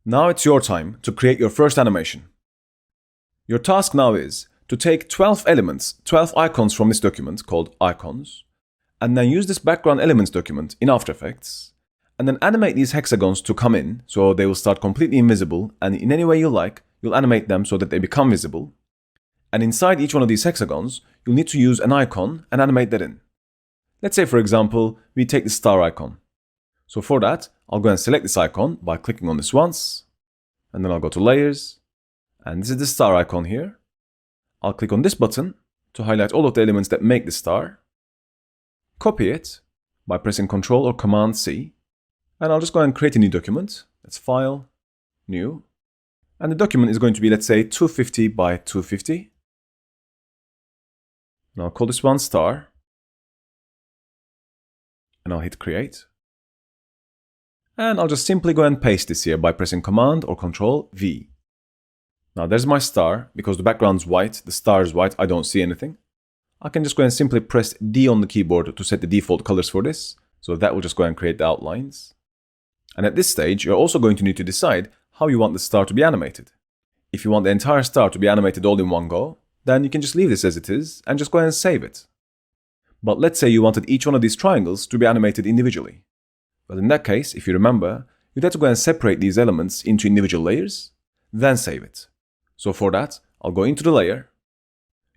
Now it's your time to create your first animation. Your task now is to take 12 elements, 12 icons from this document called icons, and then use this background elements document in After Effects, and then animate these hexagons to come in so they will start completely invisible, and in any way you like, you'll animate them so that they become visible. And inside each one of these hexagons, you'll need to use an icon and animate that in. Let's say, for example, we take the star icon. So for that, I'll go and select this icon by clicking on this once, and then I'll go to Layers, and this is the star icon here. I'll click on this button to highlight all of the elements that make the star, copy it by pressing Ctrl or Command C, and I'll just go and create a new document. That's File, New, and the document is going to be, let's say, 250 by 250. And I'll call this one Star, and I'll hit Create. And I'll just simply go and paste this here by pressing Command or Ctrl V. Now there's my star. Because the background's white, the star is white, I don't see anything. I can just go and simply press D on the keyboard to set the default colors for this. So that will just go and create the outlines. And at this stage, you're also going to need to decide how you want the star to be animated. If you want the entire star to be animated all in one go, then you can just leave this as it is and just go and save it. But let's say you wanted each one of these triangles to be animated individually. Well, in that case, if you remember, you'd have to go and separate these elements into individual layers, then save it. So for that, I'll go into the layer.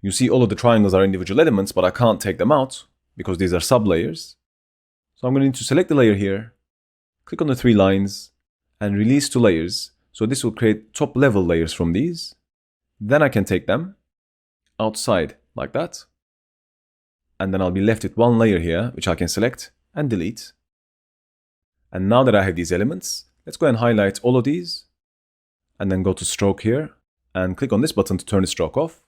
You see all of the triangles are individual elements, but I can't take them out because these are sub-layers. So I'm going to select the layer here, click on the 3 lines, and release to layers. So this will create top level layers from these. Then I can take them outside like that. And then I'll be left with one layer here, which I can select and delete. And now that I have these elements, let's go and highlight all of these, and then go to Stroke here, and click on this button to turn the stroke off,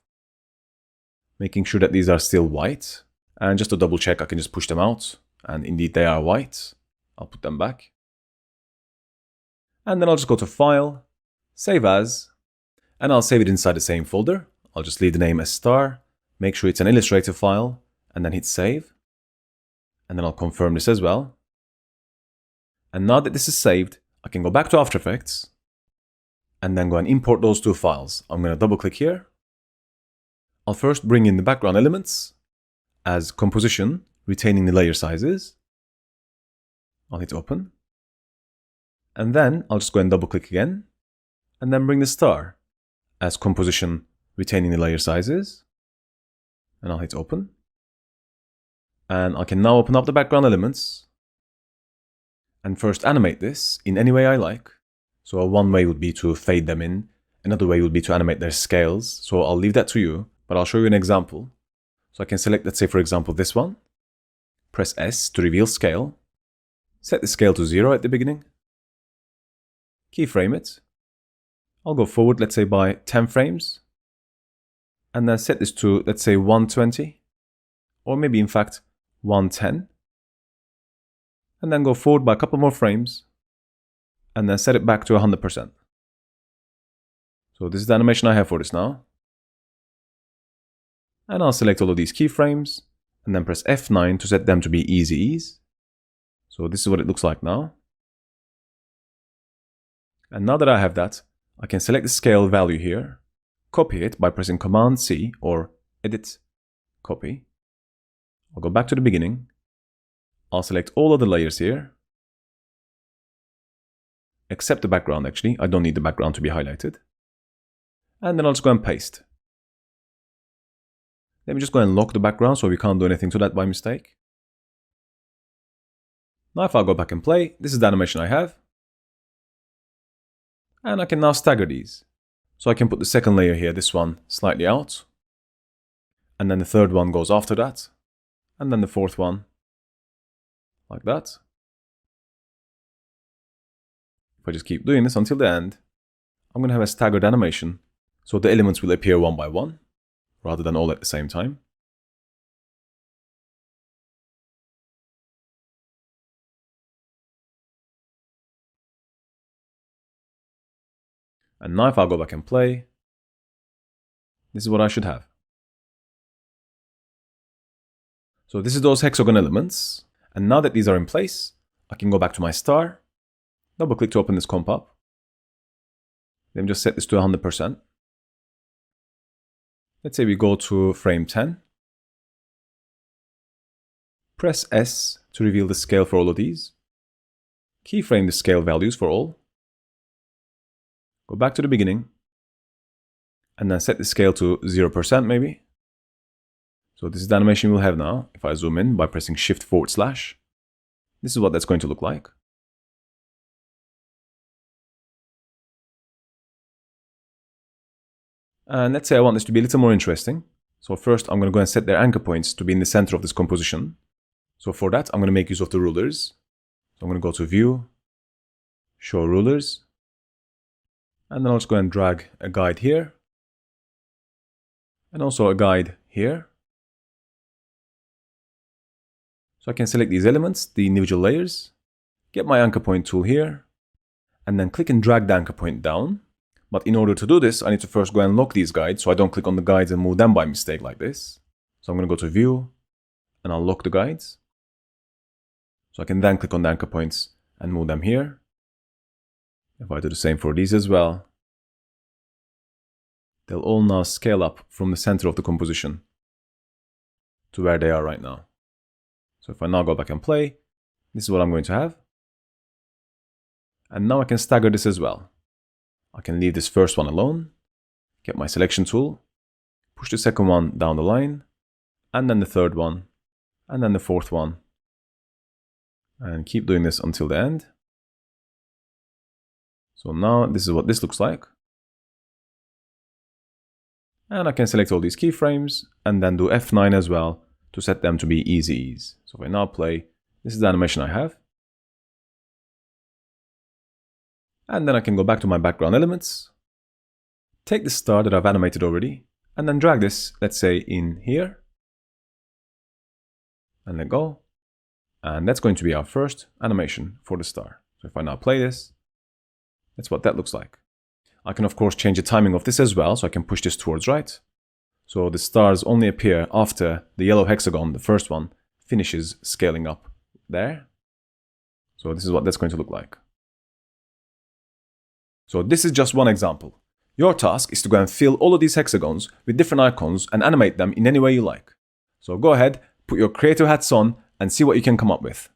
making sure that these are still white. And just to double check, I can just push them out, and indeed they are white. I'll put them back. And then I'll just go to File, Save As, and I'll save it inside the same folder. I'll just leave the name as Star, make sure it's an Illustrator file, and then hit Save. And then I'll confirm this as well. And now that this is saved, I can go back to After Effects and then go and import those 2 files. I'm going to double click here. I'll first bring in the background elements as composition, retaining the layer sizes. I'll hit Open. And then I'll just go and double click again and then bring the star as composition, retaining the layer sizes. And I'll hit Open. And I can now open up the background elements and first animate this in any way I like. So one way would be to fade them in, another way would be to animate their scales. So I'll leave that to you, but I'll show you an example. So I can select, let's say for example this one, press S to reveal scale, set the scale to 0 at the beginning, keyframe it, I'll go forward let's say by 10 frames, and then set this to let's say 120, or maybe in fact 110. And then go forward by a couple more frames, and then set it back to 100%. So this is the animation I have for this now. And I'll select all of these keyframes, and then press F9 to set them to be easy ease. So this is what it looks like now. And now that I have that, I can select the scale value here, copy it by pressing Command C or Edit, Copy. I'll go back to the beginning. I'll select all of the layers here, except the background actually. I don't need the background to be highlighted. And then I'll just go and paste. Let me just go and lock the background so we can't do anything to that by mistake. Now if I go back and play, this is the animation I have. And I can now stagger these. So I can put the second layer here, this one, slightly out. And then the third one goes after that. And then the fourth one, like that. If I just keep doing this until the end, I'm going to have a staggered animation. So the elements will appear one by one, rather than all at the same time. And now if I go back and play, this is what I should have. So this is those hexagon elements. And now that these are in place, I can go back to my star, double click to open this comp up. Let me just set this to 100%. Let's say we go to frame 10. Press S to reveal the scale for all of these. Keyframe the scale values for all. Go back to the beginning. And then set the scale to 0% maybe. So this is the animation we'll have now. If I zoom in by pressing Shift // this is what that's going to look like. And let's say I want this to be a little more interesting. So first I'm going to go and set their anchor points to be in the center of this composition. So for that I'm going to make use of the rulers. So I'm going to go to View, Show Rulers. And then I'll just go and drag a guide here. And also a guide here. So I can select these elements, the individual layers, get my anchor point tool here, and then click and drag the anchor point down. But in order to do this, I need to first go and lock these guides, so I don't click on the guides and move them by mistake like this. So I'm going to go to View, and I'll lock the guides. So I can then click on the anchor points and move them here. If I do the same for these as well, they'll all now scale up from the center of the composition to where they are right now. So if I now go back and play, this is what I'm going to have. And now I can stagger this as well. I can leave this first one alone, get my selection tool, push the second one down the line, and then the third one, and then the fourth one. And keep doing this until the end. So now this is what this looks like. And I can select all these keyframes and then do F9 as well to set them to be easy ease. So if I now play, this is the animation I have. And then I can go back to my background elements, take the star that I've animated already, and then drag this, let's say, in here. And let go. And that's going to be our first animation for the star. So if I now play this, that's what that looks like. I can of course change the timing of this as well, so I can push this towards right. So the stars only appear after the yellow hexagon, the first one, finishes scaling up there. So this is what that's going to look like. So this is just one example. Your task is to go and fill all of these hexagons with different icons and animate them in any way you like. So go ahead, put your creative hats on and see what you can come up with.